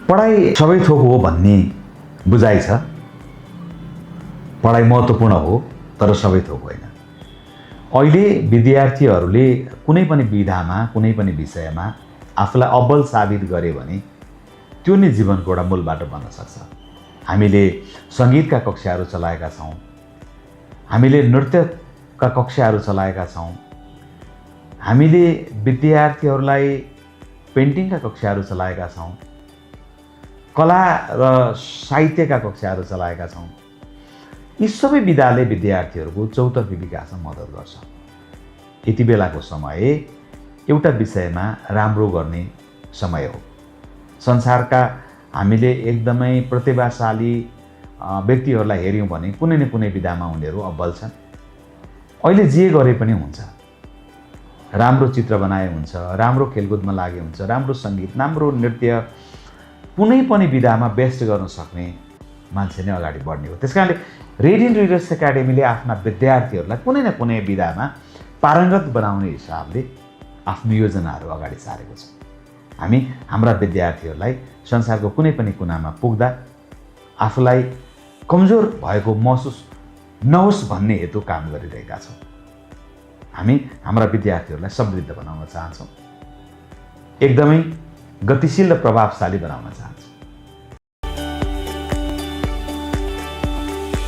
पढाइ सबै थोक हो भन्ने बुझाइ छ। पढाइ महत्त्वपूर्ण हो तर सबै थोक होइन। अहिले विद्यार्थीहरूले कुनै पनि विधामा कुनै पनि विषयमा आफूलाई अब्बल साबित गरे भने त्यो नै जीवनको एउटा मूल बाटो बन्न सक्छ। हामीले सङ्गीतका कक्षाहरू चलाएका छौँ, हामीले नृत्यका कक्षाहरू चलाएका छौँ, हामीले विद्यार्थीहरूलाई पेन्टिङका कक्षाहरू चलाएका छौँ, कला र साहित्यका कक्षाहरू चलाएका छौँ। यी सबै विधाले विद्यार्थीहरूको चौतर्फी विकासमा मद्दत गर्छ। यति बेलाको समय एउटा विषयमा राम्रो गर्ने समय हो। संसारका हामीले एकदमै प्रतिभाशाली व्यक्तिहरूलाई हेऱ्यौँ भने कुनै न कुनै विधामा उनीहरू अब्बल छन्। अहिले जे गरे पनि हुन्छ, राम्रो चित्र बनाए हुन्छ, राम्रो खेलकुदमा लागे हुन्छ, राम्रो सङ्गीत, राम्रो नृत्य, कुनै पनि विधामा बेस्ट गर्न सक्ने मान्छे नै अगाडि बढ्ने हो। त्यसकारणले रेडियन्ट रिडर्स एकाडेमीले आफ्ना विद्यार्थीहरूलाई कुनै न कुनै विधामा पारङ्गत बनाउने हिसाबले आफ्नो योजनाहरू अगाडि सारेको छ। हामी हाम्रा विद्यार्थीहरूलाई संसारको कुनै पनि कुनामा पुग्दा आफूलाई कमजोर भएको महसुस नहोस् भन्ने हेतु काम गरिरहेका छौँ। हामी हाम्रा विद्यार्थीहरूलाई समृद्ध बनाउन चाहन्छौँ, एकदमै गतिशील र प्रभावशाली बनाउन चाहन्छौँ।